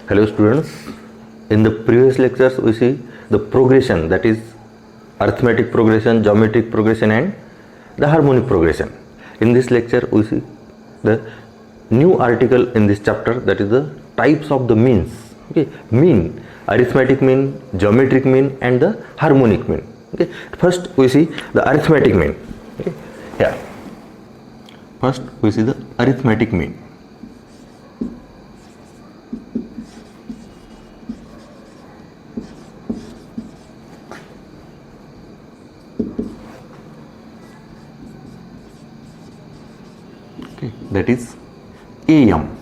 Hello students, in the previous lectures we see the progression, that is arithmetic progression, geometric progression and the harmonic progression. In this lecture we see the new article in this chapter, that is the types of the means. Okay, mean, arithmetic mean, geometric mean and the harmonic mean. Okay, first we see the arithmetic mean. Okay, here first we see the arithmetic mean. Okay, that is AM,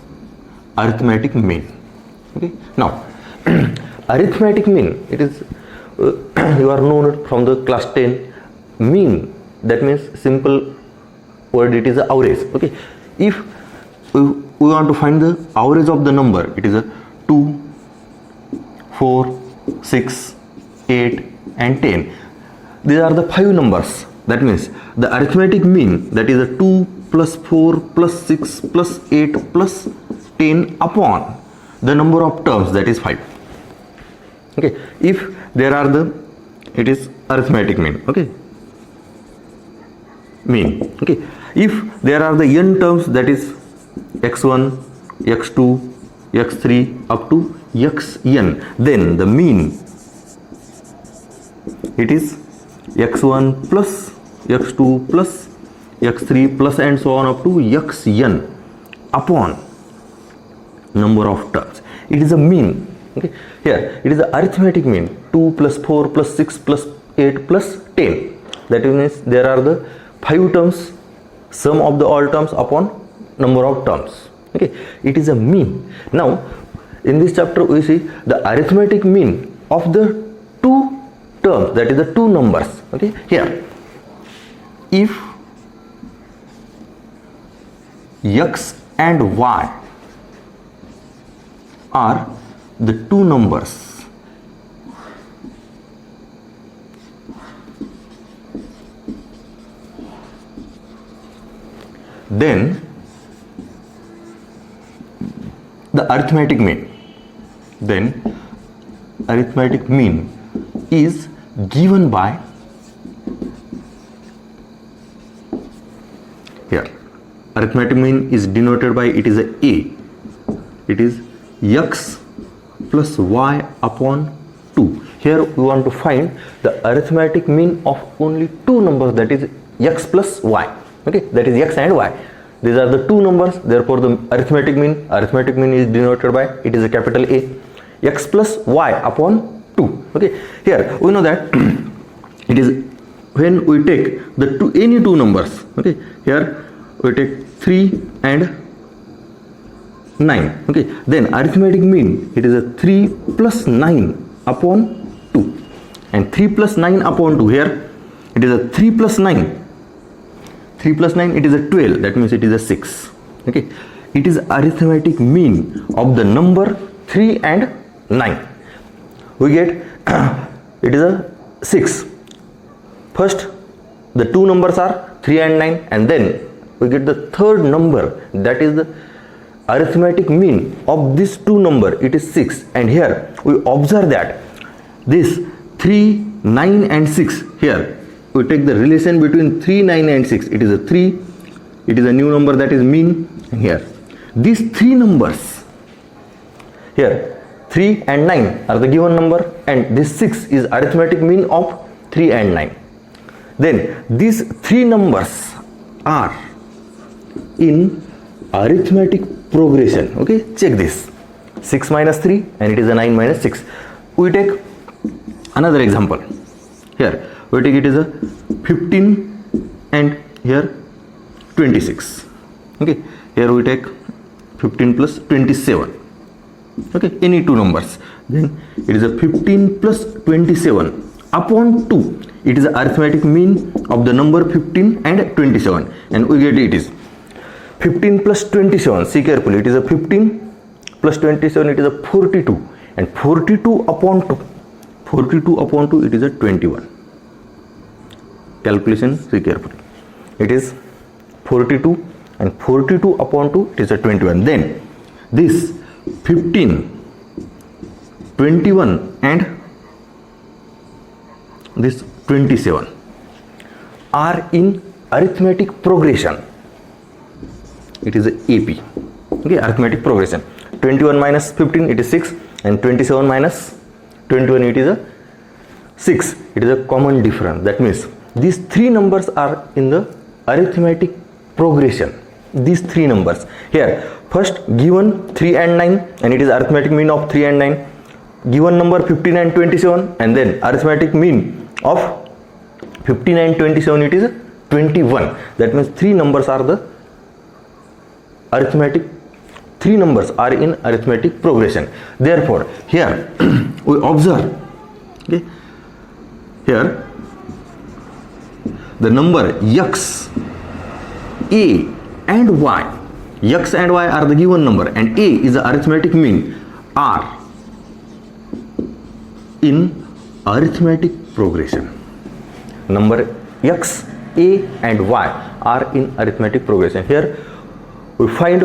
arithmetic mean. Okay, now arithmetic mean, it is you are known from the class 10. Mean, that means simple word, it is the average. Okay, if we want to find the average of the number, it is a 2, 4, 6, 8 and 10. These are the 5 numbers. That means the arithmetic mean, that is a 2 plus 4 plus 6 plus 8 plus 10 upon the number of terms, that is 5. Okay, if there are the, it is arithmetic mean. Okay, mean. Okay, if there are the n terms, that is x1, x2, x3 up to xn, then the mean, it is x1 plus x2 plus x3 plus and so on up to xn upon number of terms. It is a mean. Okay, here it is the arithmetic mean, 2 plus 4 plus 6 plus 8 plus 10. That means there are the 5 terms, sum of the all terms upon number of terms. Okay, it is a mean. Now in this chapter we see the arithmetic mean of the 2 terms, that is the 2 numbers. Okay, here if x and y are the 2 numbers, then the arithmetic mean, is given by, here arithmetic mean is denoted by, it is a, it is x plus y upon 2. Here we want to find the arithmetic mean of only 2 numbers, that is x plus y. Okay, that is x and y. These are the 2 numbers, therefore the arithmetic mean is denoted by, it is a capital A, x plus y upon 2. Okay, here we know that it is when we take the any 2 numbers. Okay, here we take 3 and 9. Okay, then arithmetic mean, it is a 3 plus 9 upon 2, and 3 plus 9 upon 2, here it is a 3 plus 9, it is a 12, that means it is a 6. Okay, it is arithmetic mean of the number 3 and 9. We get it is a 6. First the 2 numbers are 3 and 9, and then we get the third number, that is the arithmetic mean of this 2 number, it is 6. And here we observe that this 3, 9 and 6, here we take the relation between 3, 9 and 6, it is a 3, it is a new number, that is mean. And here these 3 numbers, here 3 and 9 are the given number, and this 6 is arithmetic mean of 3 and 9. Then these 3 numbers are in arithmetic progression. Okay, check this, 6 minus 3 and it is a 9 minus 6. We take another example. Here we take it is a 15 and here 26. Okay, here we take 15 plus 27. Okay, any 2 numbers, then it is a 15 plus 27 upon 2. It is the arithmetic mean of the number 15 and 27, and we get it is 15 plus 27, see carefully, it is a 15 plus 27, it is a 42, and 42 upon 2, it is a 21. Calculation, see carefully, it is 42 and 42 upon 2, it is a 21. Then this 15 21 and this 27 are in arithmetic progression. It is a AP. Okay, arithmetic progression. 21 minus 15, it is 6, and 27 minus 21, it is a 6. It is a common difference. That means these three numbers are in the arithmetic progression. These three numbers here, first given 3 and 9, and it is arithmetic mean of 3 and 9. Given number 15 and 27, and then arithmetic mean of 15 and 27, it is 21. That means three numbers are the arithmetic, three numbers are in arithmetic progression. Therefore here we observe, okay, here the number x, a and y, x and y are the given number, and a is the arithmetic mean, are in arithmetic progression. Number x, a and y are in arithmetic progression. Here we find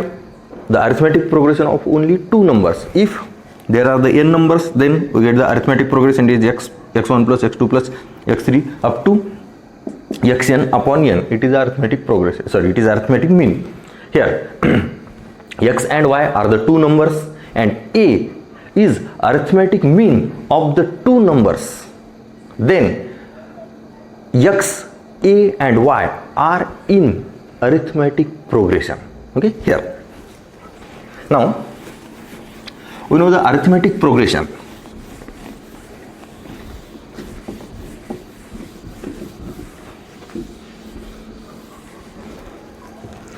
the arithmetic progression of only two numbers. If there are the n numbers, then we get the arithmetic progression is x1 plus x2 plus x3 up to xn upon n. It is arithmetic progression. Sorry, it is arithmetic mean. Here x and y are the two numbers, and a is arithmetic mean of the two numbers. Then x, a and y are in arithmetic progression. Okay, here now we know the arithmetic progression.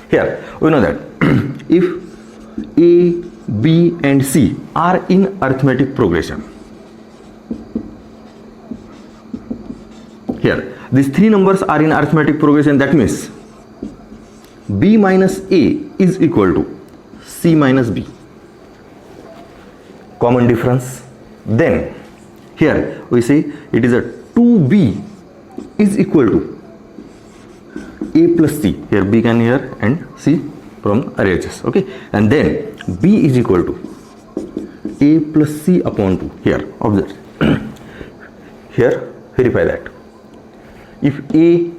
Here we know that if a, b and c are in arithmetic progression, here these three numbers are in arithmetic progression. That means b minus a is equal to c minus b. Common difference. Then here we see it is a 2b is equal to a plus c. Here b can here and c from RHS. Okay, and then b is equal to a plus c upon 2. Here observe. Here verify that if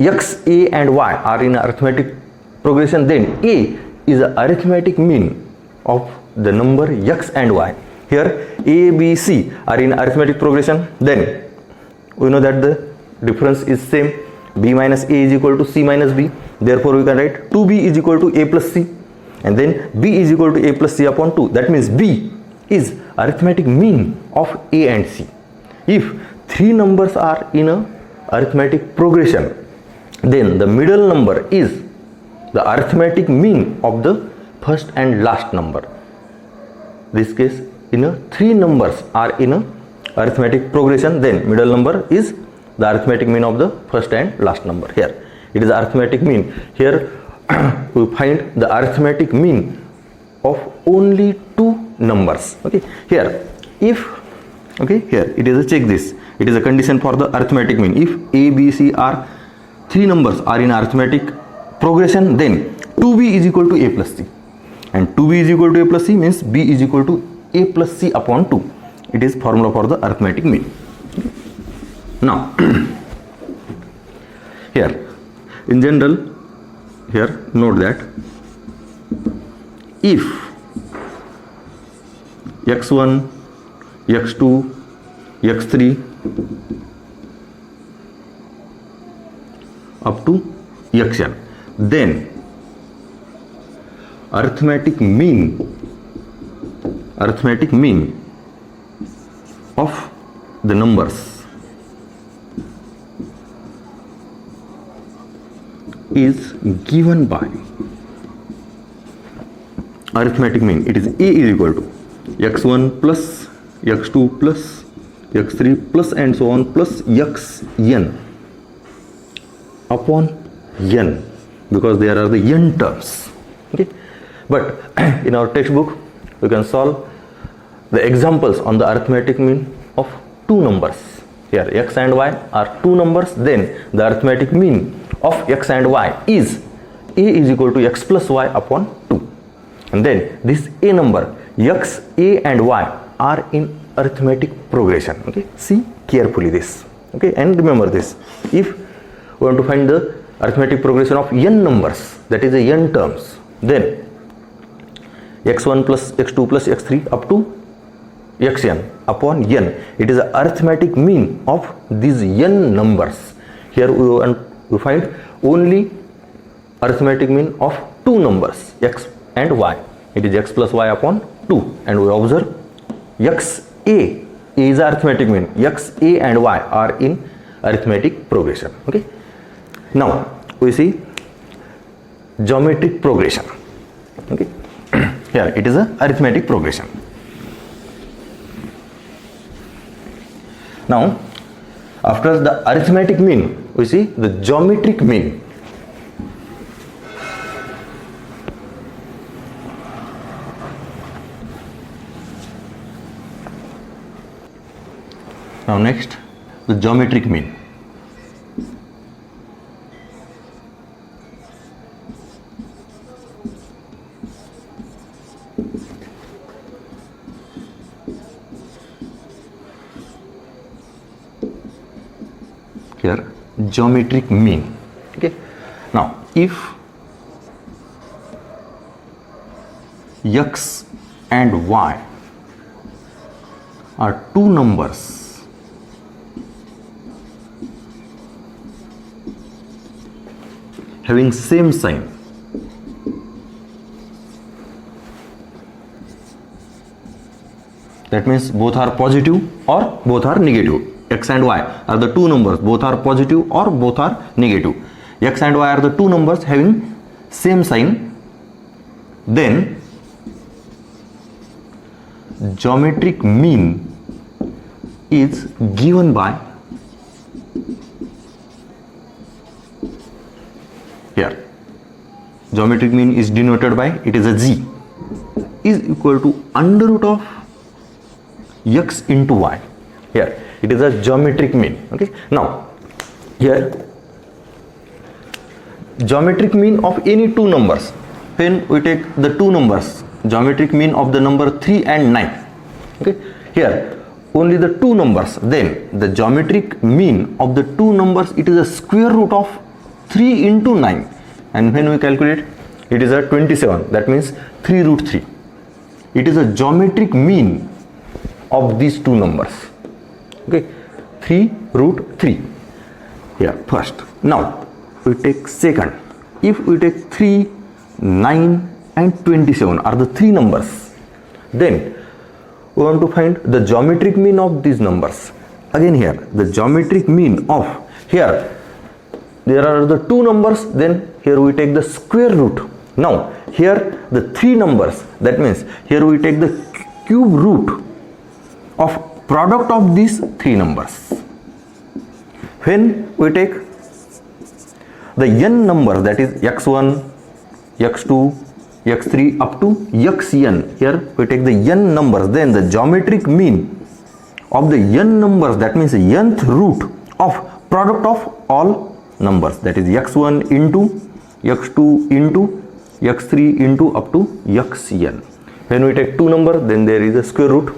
x, a and y are in arithmetic progression, then a is the arithmetic mean of the number x and y. Here a, b, c are in arithmetic progression, then we know that the difference is same. B minus a is equal to c minus b. Therefore we can write 2b is equal to a plus c, and then b is equal to a plus c upon 2. That means b is arithmetic mean of a and c. If three numbers are in a arithmetic progression, then the middle number is the arithmetic mean of the first and last number. This case, in a three numbers are in a arithmetic progression, then middle number is the arithmetic mean of the first and last number. Here it is arithmetic mean. Here we find the arithmetic mean of only two numbers. Okay, here if, okay, here it is a check this, it is a condition for the arithmetic mean. If a, b, c are three numbers are in arithmetic progression, then 2b is equal to a plus c, and 2b is equal to a plus c means b is equal to a plus c upon 2. It is formula for the arithmetic mean. Now here in general, here note that if x1, x2, x3 up to xn, then arithmetic mean of the numbers is given by arithmetic mean. It is a is equal to x1 plus x2 plus x3 plus and so on plus xn upon n, because there are the n terms. Okay, but in our textbook we can solve the examples on the arithmetic mean of two numbers. Here x and y are two numbers, then the arithmetic mean of x and y is a is equal to x plus y upon 2, and then this a number x, a and y are in arithmetic progression. Okay, see carefully this. Okay, and remember this. If we want to find the arithmetic progression of n numbers, that is the n terms, then x1 plus x2 plus x3 up to xn upon n, it is the arithmetic mean of these n numbers. Here we find only arithmetic mean of two numbers, x and y. It is x plus y upon 2, and we observe xa is arithmetic mean. xa and y are in arithmetic progression. Okay, now we see geometric progression. Okay, here it is a arithmetic progression. Now after the arithmetic mean, we see the geometric mean. Now next, the geometric mean. Here, geometric mean. Okay. Now, if x and y are two numbers having same sign, that means both are positive or both are negative. X and y are the two numbers, both are positive or both are negative. X and y are the two numbers having same sign, then geometric mean is given by, here geometric mean is denoted by, it is a g, is equal to under root of x into y. Here it is a geometric mean. Okay, now here geometric mean of any two numbers, when we take the two numbers, geometric mean of the number 3 and 9. Okay, here only the two numbers, then the geometric mean of the two numbers, it is a square root of 3 into 9, and when we calculate, it is a 27, that means 3 root 3. It is a geometric mean of these two numbers. Okay, 3 root 3 here first. Now we take second. If we take 3, 9 and 27 are the three numbers, then we want to find the geometric mean of these numbers. Again here the geometric mean of, here there are the two numbers, then here we take the square root. Now here the three numbers, that means here we take the cube root of product of these three numbers. When we take the n numbers, that is x1, x2, x3 up to xn, here we take the n numbers, then the geometric mean of the n numbers, that means the nth root of product of all numbers, that is x1 into x2 into x3 into up to xn. When we take two numbers, then there is a square root.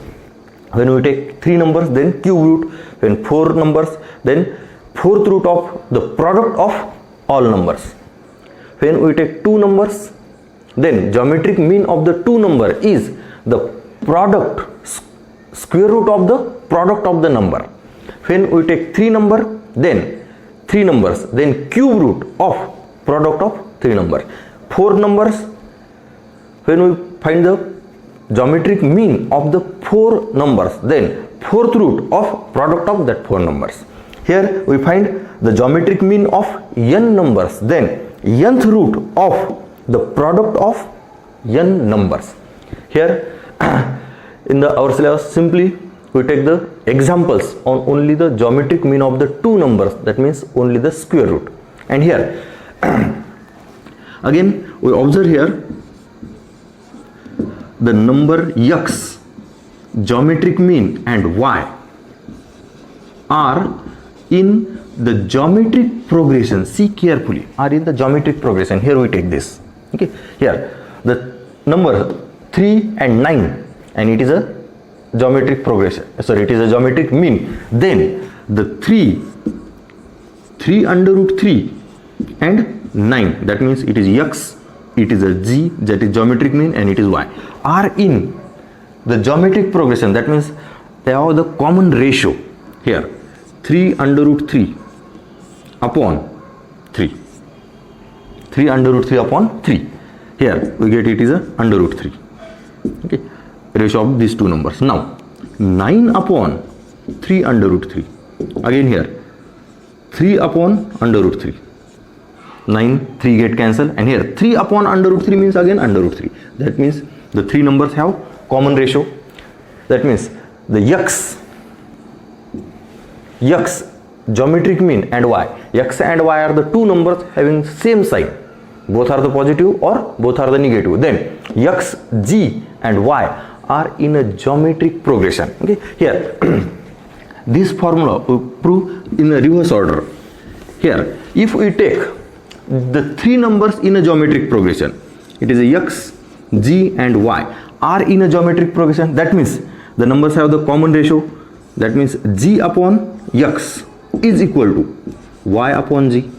When we take three numbers, then cube root. When four numbers, then fourth root of the product of all numbers. When we take two numbers, then geometric mean of the two number is the product, square root of the product of the number. When we take three number, then three numbers, then cube root of product of three numbers. Four numbers, when we find the geometric mean of the four numbers, then fourth root of product of that four numbers. Here we find the geometric mean of n numbers, then nth root of the product of n numbers. Here in the our syllabus, simply we take the examples on only the geometric mean of the two numbers, that means only the square root. And here again we observe here the number x, geometric mean, and y are in the geometric progression. See carefully, are in the geometric progression. Here we take this. Okay, here the number 3 and 9, and it is a geometric progression, sorry, it is a geometric mean, then the 3 under root 3 and 9, that means it is x, it is a g, that is geometric mean, and it is y, are in the geometric progression. That means they have the common ratio here, 3 under root 3 upon 3. 3 under root 3 upon 3. Here we get it is a under root 3. Okay, ratio of these two numbers. Now 9 upon 3 under root 3. Again here 3 upon under root 3. 9, 3 get cancelled, and here 3 upon under root 3 means again under root 3. That means the three numbers have common ratio. That means the x geometric mean and y, x and y are the two numbers having same sign, both are the positive or both are the negative, then x, g and y are in a geometric progression. Okay, here this formula we prove in a reverse order. Here if we take the three numbers in a geometric progression, it is a x, g and y are in a geometric progression. That means the numbers have the common ratio. That means g upon x is equal to y upon g.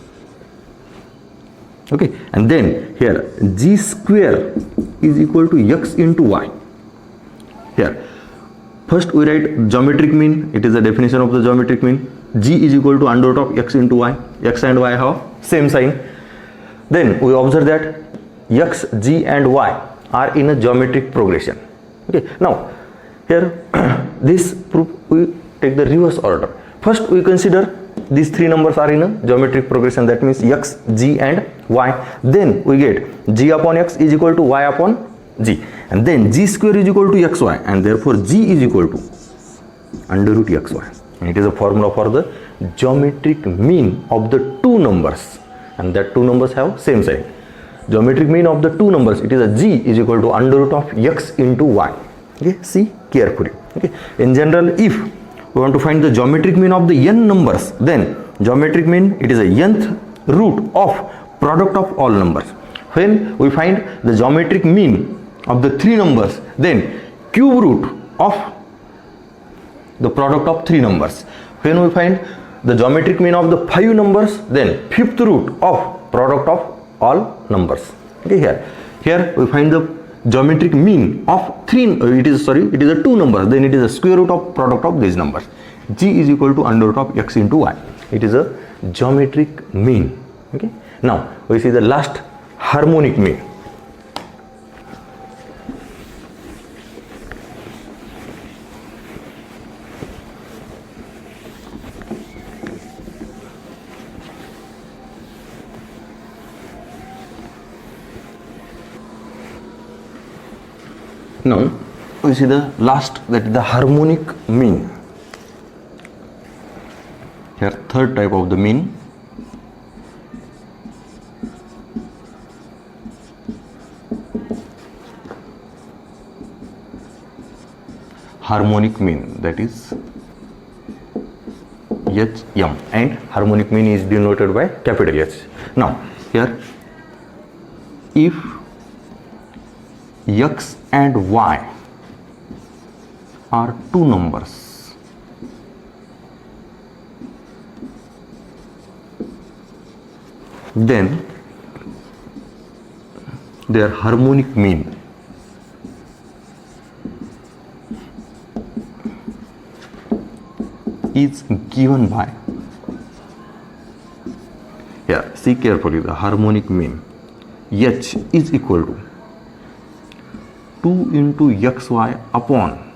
Okay, and then here g square is equal to x into y. Here first we write geometric mean, it is the definition of the geometric mean. G is equal to under root of x into y. X and y have same sign. Then we observe that x, g and y are in a geometric progression. Okay, now here this proof we take the reverse order. First we consider these three numbers are in a geometric progression, that means x, g and y. Then we get g upon x is equal to y upon g, and then g square is equal to xy, and therefore g is equal to under root xy. And it is a formula for the geometric mean of the two numbers, and that two numbers have same sign. Geometric mean of the two numbers, it is a g is equal to under root of x into y. Okay, see carefully. Okay, in general, if we want to find the geometric mean of the n numbers, then geometric mean, it is a nth root of product of all numbers. When we find the geometric mean of the three numbers, then cube root of the product of three numbers. When we find the geometric mean of the five numbers, then fifth root of product of all numbers. Okay, here we find the geometric mean of it is a two numbers, then it is a square root of product of these numbers. G is equal to under root of x into y. It is a geometric mean. Okay, now we see the last harmonic mean. Now we see the last, that is the harmonic mean. Here third type of the mean. Harmonic mean, that is HM, and harmonic mean is denoted by capital H. Now here if x and y are two numbers, then their harmonic mean is given by, here see carefully, the harmonic mean H is equal to 2 into xy upon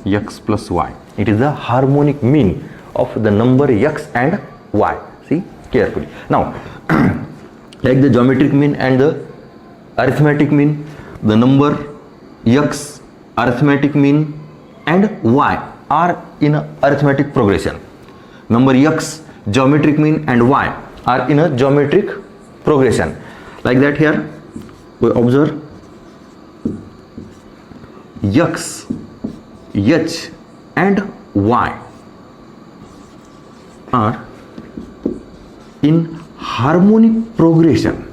x plus y. It is the harmonic mean of the number x and y. See carefully. Now like the geometric mean and the arithmetic mean, the number x, arithmetic mean and y are in a arithmetic progression. Number x, geometric mean and y are in a geometric progression. Like that here we observe x, h and y are in harmonic progression.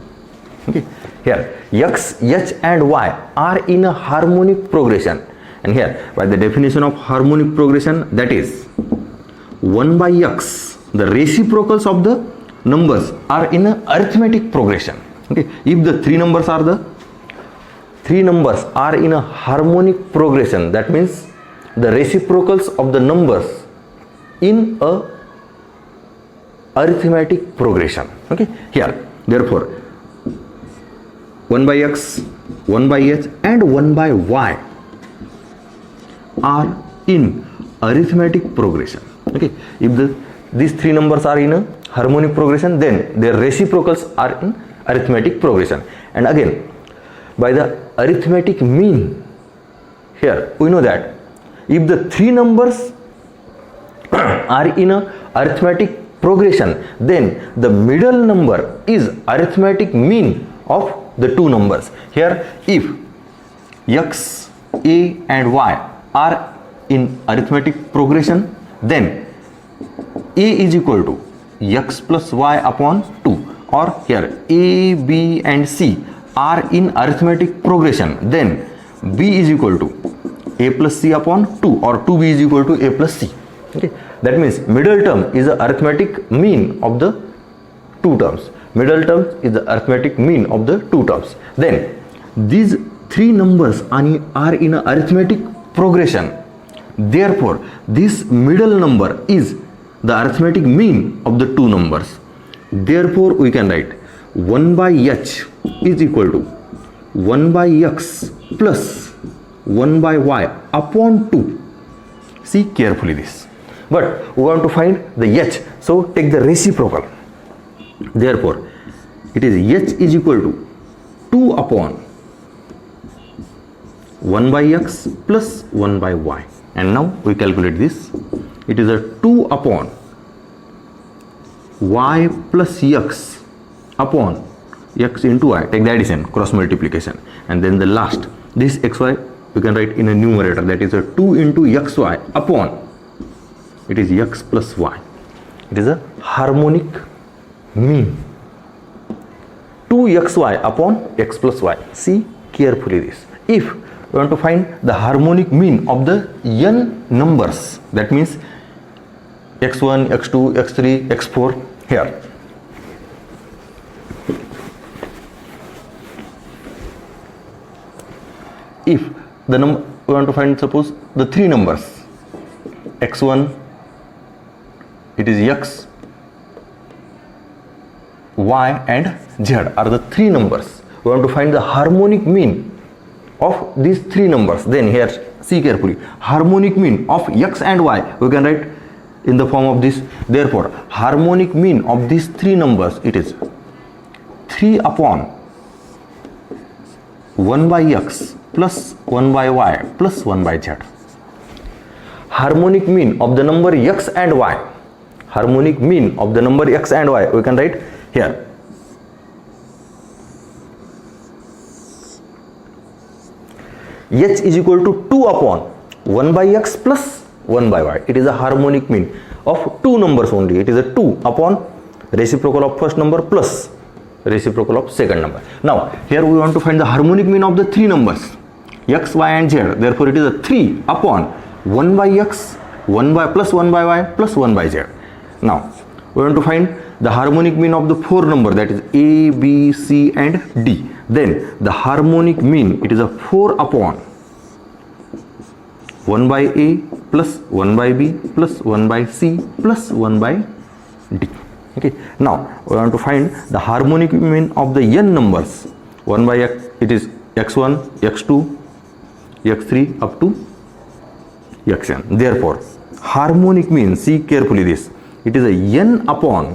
Okay, here x, h and y are in a harmonic progression. And here by the definition of harmonic progression, that is 1 by x, the reciprocals of the numbers are in a arithmetic progression. Okay, if the three numbers are in a harmonic progression, that means the reciprocals of the numbers in a arithmetic progression. Okay, here therefore 1 by x, 1 by h and 1 by y are in arithmetic progression. Okay, if these three numbers are in a harmonic progression, then their reciprocals are in arithmetic progression. And again, by the arithmetic mean, here we know that if the three numbers are in a arithmetic progression, then the middle number is arithmetic mean of the two numbers. Here if x, a and y are in arithmetic progression, then a is equal to x plus y upon 2, or here a, b and c are in arithmetic progression, then b is equal to a plus c upon 2, or 2b is equal to a plus c. Okay, that means middle term is the arithmetic mean of the two terms. Middle term is the arithmetic mean of the two terms. Then these three numbers are in a arithmetic progression. Therefore this middle number is the arithmetic mean of the two numbers. Therefore we can write 1 by h is equal to 1 by x plus 1 by y upon 2. See carefully this. But we want to find the h, so take the reciprocal. Therefore it is h is equal to 2 upon 1 by x plus 1 by y. And now we calculate this. It is a 2 upon y plus x upon x into y. Take the addition, cross multiplication, and then the last, this xy we can write in a numerator, that is a 2 into xy upon, it is x plus y. It is a harmonic mean. 2xy upon x plus y. See carefully this. If we want to find the harmonic mean of the n numbers, that means x1, x2, x3, x4, here if the number we want to find, suppose the three numbers x1, it is x, y and z are the three numbers. We want to find the harmonic mean of these three numbers. Then here see carefully, harmonic mean of x and y we can write in the form of this. Therefore harmonic mean of these three numbers, it is 3 upon 1 by x plus 1 by y plus 1 by z. Harmonic mean of the number x and y, harmonic mean of the number x and y we can write here. H is equal to 2 upon 1 by x plus 1 by y. It is a harmonic mean of two numbers only. It is a 2 upon reciprocal of first number plus reciprocal of second number. Now here we want to find the harmonic mean of the three numbers x, y and z. Therefore it is a 3 upon 1 by x, 1 by plus 1 by y plus 1 by z. Now we want to find the harmonic mean of the four number, that is a, b, c and d. Then the harmonic mean, it is a 4 upon 1 by a plus 1 by b plus 1 by c plus 1 by d. Okay, now we want to find the harmonic mean of the n numbers. 1 by x, it is x1, x2, x3 up to xn. Therefore harmonic mean, see carefully this, it is a n upon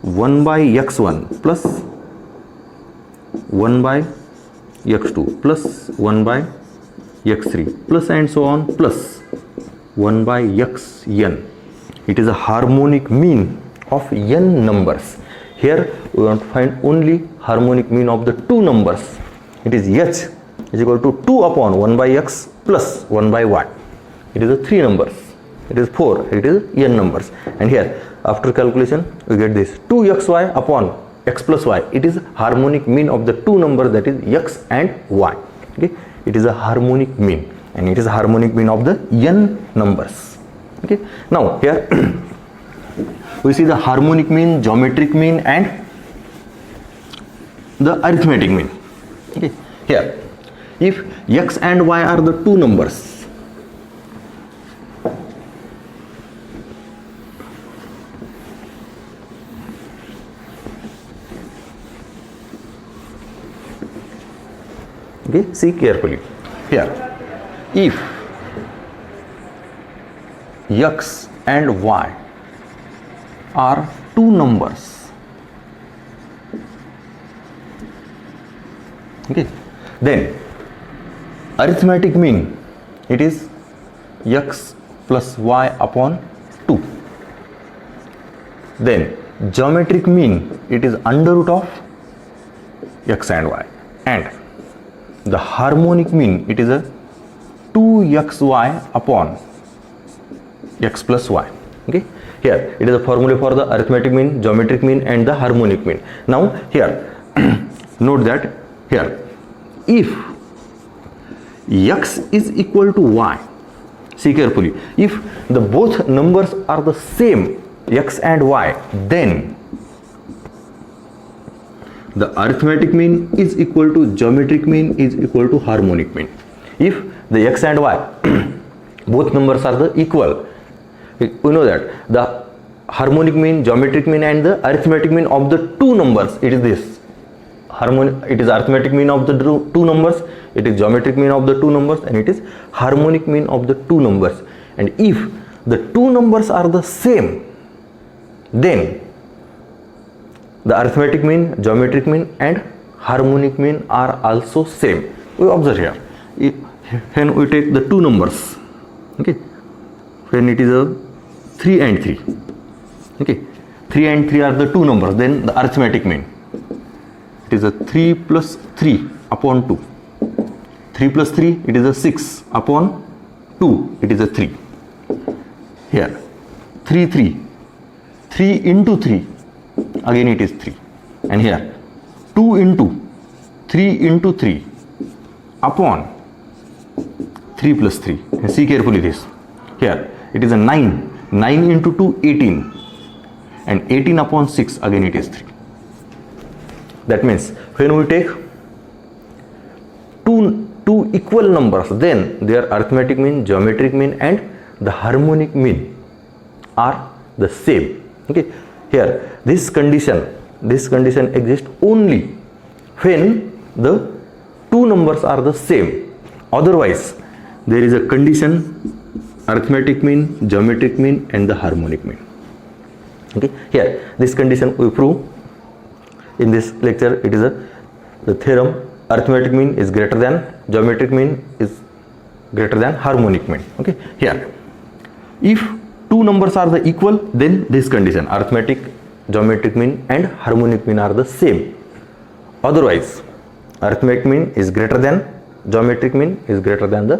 1 by x1 plus 1 by x2 plus 1 by x3 plus and so on plus 1 by xn. It is a harmonic mean of n numbers. Here we want to find only harmonic mean of the two numbers. It is h is equal to 2 upon 1 by x plus 1 by y. It is a three numbers. It is 4. It is n numbers. And here after calculation we get this 2xy upon x plus y. It is harmonic mean of the two numbers, that is x and y. Okay. it is a harmonic mean, and it is a harmonic mean of the n numbers. Okay, now here we see the harmonic mean, geometric mean, and the arithmetic mean. Okay, here if x and y are the two numbers, okay, see carefully here. If x and y are two numbers, okay, then arithmetic mean, it is x plus y upon 2. Then geometric mean, it is under root of x and y, and the harmonic mean, it is a 2xy upon x plus y. Okay, here it is a formula for the arithmetic mean, geometric mean, and the harmonic mean. Now here note that here if x is equal to y, see carefully, if the both numbers are the same, x and y, then the arithmetic mean is equal to geometric mean is equal to harmonic mean. If the x and y both numbers are the equal, we know that the harmonic mean, geometric mean, and the arithmetic mean of the two numbers, it is this. It is arithmetic mean of the two numbers, it is geometric mean of the two numbers, and it is harmonic mean of the two numbers. And if the two numbers are the same, then the arithmetic mean, geometric mean, and harmonic mean are also same. We observe here, when we take the two numbers, okay, when it is a 3 and 3, okay, 3 and 3 are the two numbers, then the arithmetic mean, it is a 3 plus 3 upon 2. 3 plus 3, it is a 6 upon 2, it is a 3. Here 3 into 3, again it is 3. And here 2 into 3 into 3 upon 3 plus 3. And see carefully this. Here it is a 9 into 2, 18, and 18 upon 6, again it is 3. That means when we take two equal numbers, then their arithmetic mean, geometric mean, and the harmonic mean are the same. Okay, here this condition exists only when the two numbers are the same. Otherwise there is a condition, arithmetic mean, geometric mean, and the harmonic mean. Okay, here this condition we prove in this lecture. It is the theorem, arithmetic mean is greater than geometric mean is greater than harmonic mean. Okay, here if two numbers are the equal, then this condition, arithmetic, geometric mean, and harmonic mean are the same. Otherwise arithmetic mean is greater than, geometric mean is greater than the